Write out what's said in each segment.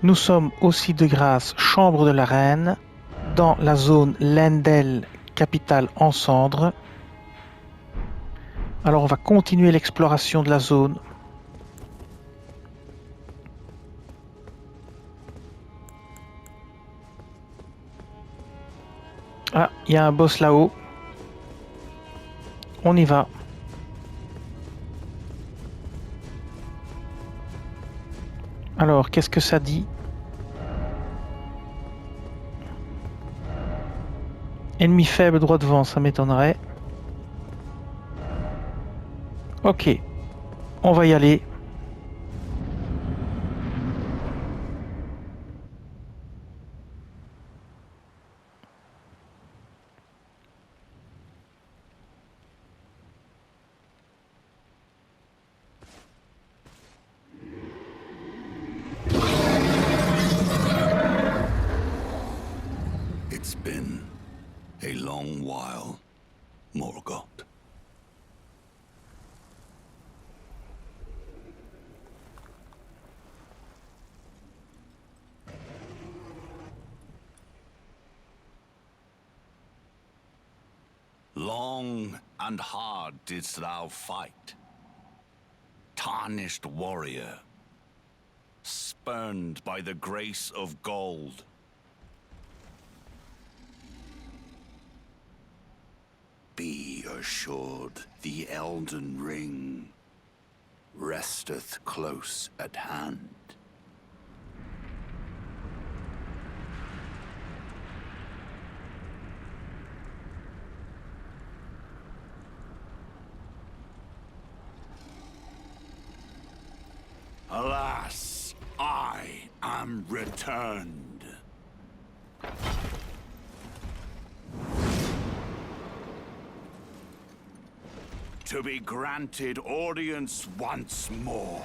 Nous sommes aussi de grâce chambre de la reine dans la zone Lendel, capitale en cendres. Alors on va continuer l'exploration de la zone. Ah, il y a un boss là-haut. On y va. Alors, qu'est-ce que ça dit? Ennemi faible droit devant, ça m'étonnerait. Ok, on va y aller. It's been a long while, Morgoth. Long and hard didst thou fight, tarnished warrior, spurned by the grace of gold. Be assured the Elden Ring resteth close at hand. Alas, I am returned. To be granted audience once more.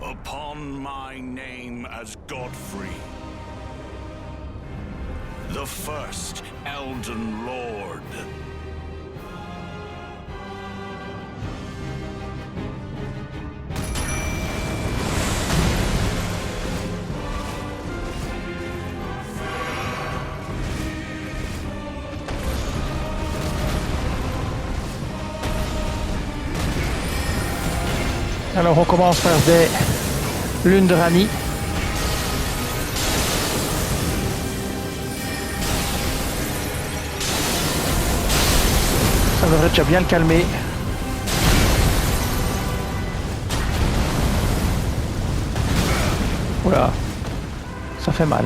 Upon my name as Godfrey, the first Elden Lord. Alors on commence par des lunes de Rani. Ça devrait déjà bien le calmer. Oula, ça fait mal.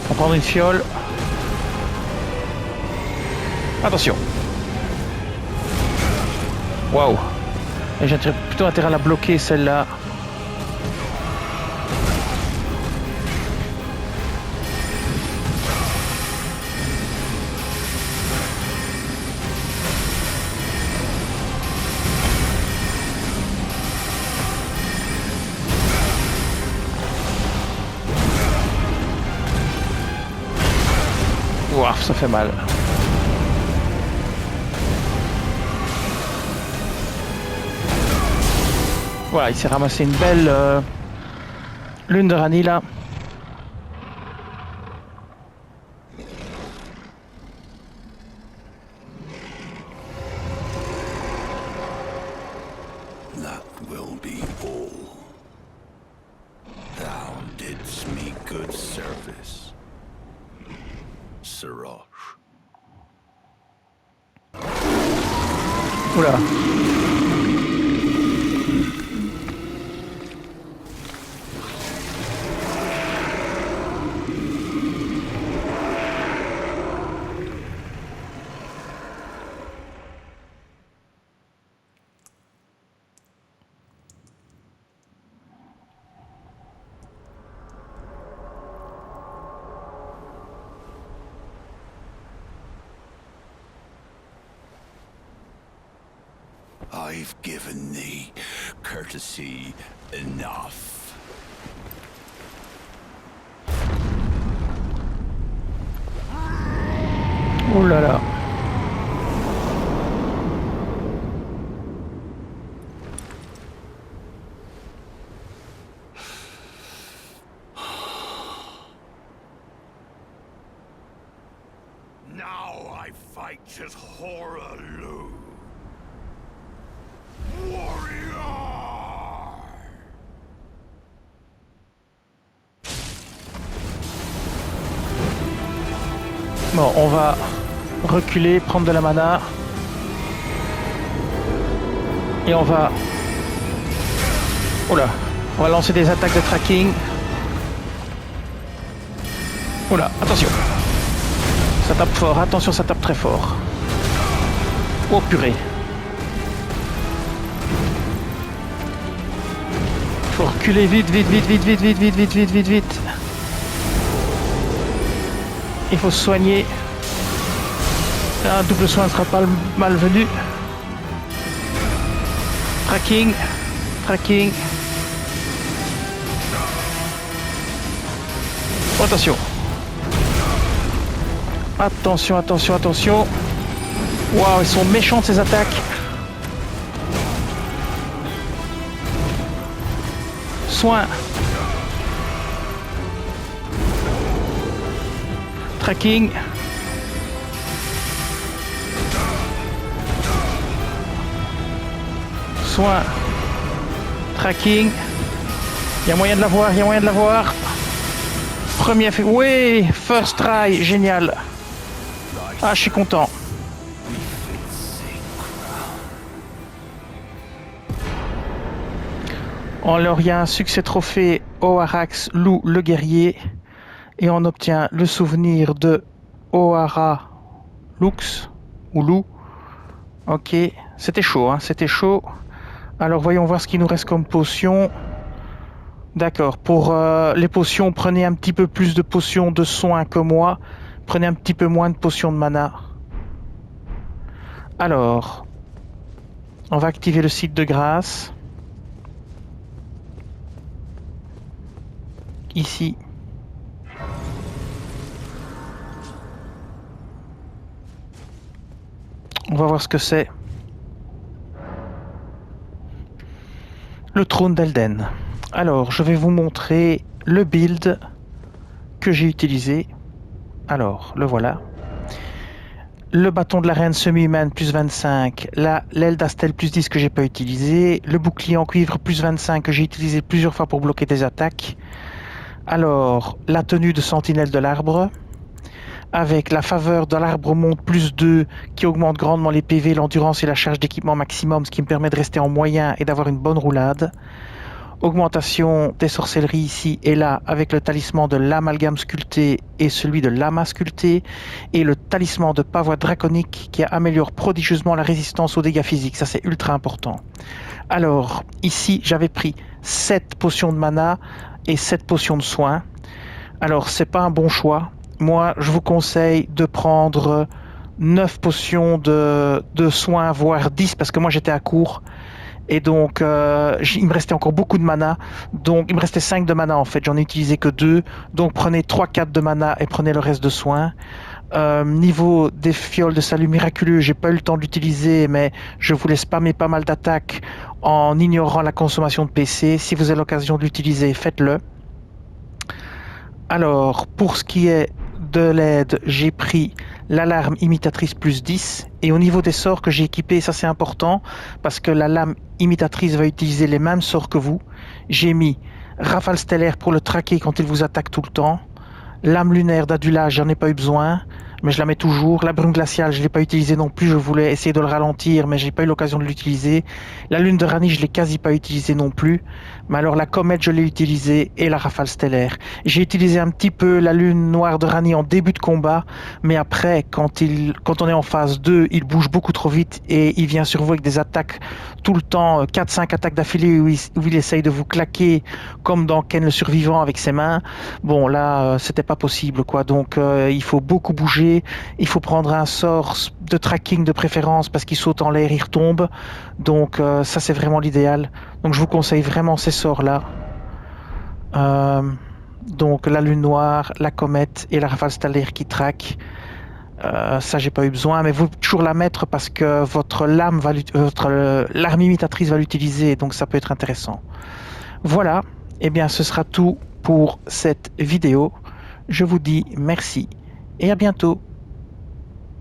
On va prendre une fiole. Attention. Waouh. Et j'ai plutôt intérêt à la bloquer celle-là. Ouah, ça fait mal. Voilà, il s'est ramassé une belle lune de Rani là. That will be all. Thou didst me good service, Sirosh. Oula. I've given thee courtesy enough. Oh là là. Now I fight as Horaloo. Warrior! Bon, on va reculer, prendre de la mana. Et on va... Oula, on va lancer des attaques de tracking. Oula, attention. Ça tape fort, attention, ça tape très fort. Oh purée. Faut reculer vite, vite, vite, vite, vite, vite, vite, vite, vite, vite, vite. Il faut se soigner. Un double soin ne sera pas malvenu. Tracking. Tracking. Oh, attention. Attention, attention, attention. Waouh, ils sont méchantes ces attaques. Soin. Tracking. Soin. Tracking. Il y a moyen de l'avoir, il y a moyen de l'avoir. Premier fait. Oui, first try, génial. Ah, je suis content. Alors, il y a un succès trophée Oarax, Lou le guerrier. Et on obtient le souvenir de Ohara Lux ou Lou. Ok, c'était chaud, hein, c'était chaud. Alors voyons voir ce qu'il nous reste comme potion. D'accord, pour les potions, prenez un petit peu plus de potions de soins que moi. Prenez un petit peu moins de potions de mana. Alors, on va activer le site de grâce. Ici. On va voir ce que c'est. Le trône d'Elden. Alors, je vais vous montrer le build que j'ai utilisé. Alors, le voilà. Le bâton de la reine semi-humaine plus 25. L'aile d'Astel plus 10 que j'ai pas utilisé. Le bouclier en cuivre plus 25 que j'ai utilisé plusieurs fois pour bloquer des attaques. Alors, la tenue de sentinelle de l'arbre. Avec la faveur de l'arbre monte plus 2 qui augmente grandement les PV, l'endurance et la charge d'équipement maximum, ce qui me permet de rester en moyen et d'avoir une bonne roulade. Augmentation des sorcelleries ici et là avec le talisman de l'amalgame sculpté et celui de l'amas sculpté et le talisman de pavois draconique qui améliore prodigieusement la résistance aux dégâts physiques, ça c'est ultra important. Alors ici j'avais pris 7 potions de mana et 7 potions de soins. Alors c'est pas un bon choix. Moi, je vous conseille de prendre 9 potions de soins, voire 10, parce que moi j'étais à court. Et donc, il me restait encore beaucoup de mana. Donc, il me restait 5 de mana en fait. J'en ai utilisé que 2. Donc, prenez 3-4 de mana et prenez le reste de soins. Niveau des fioles de salut miraculeux, j'ai pas eu le temps de l'utiliser, mais je voulais spammer pas mal d'attaques en ignorant la consommation de PC. Si vous avez l'occasion de l'utiliser, faites-le. Alors, pour ce qui est de l'aide, j'ai pris l'alarme imitatrice plus 10 et au niveau des sorts que j'ai équipés, ça c'est important parce que la lame imitatrice va utiliser les mêmes sorts que vous. J'ai mis rafale stellaire pour le traquer quand il vous attaque tout le temps. Lame lunaire d'adulage, j'en ai pas eu besoin, mais je la mets toujours. La brume glaciale, je l'ai pas utilisée non plus, je voulais essayer de le ralentir, mais j'ai pas eu l'occasion de l'utiliser. La lune de Rani, je l'ai quasi pas utilisée non plus. Mais alors la comète, je l'ai utilisée et la rafale stellaire. J'ai utilisé un petit peu la lune noire de Rani en début de combat, mais après, quand on est en phase 2, il bouge beaucoup trop vite et il vient sur vous avec des attaques tout le temps, 4-5 attaques d'affilée où il essaye de vous claquer comme dans Ken le survivant avec ses mains. Bon, là, c'était pas possible, quoi. Donc, il faut beaucoup bouger danger. Il faut prendre un sort de tracking de préférence parce qu'il saute en l'air, il retombe. Donc ça c'est vraiment l'idéal. Donc je vous conseille vraiment ces sorts-là. Donc la lune noire, la comète et la rafale stellaire qui traque. Ça j'ai pas eu besoin, mais vous pouvez toujours la mettre parce que votre l'arme imitatrice va l'utiliser, donc ça peut être intéressant. Voilà, et bien ce sera tout pour cette vidéo. Je vous dis merci et à bientôt.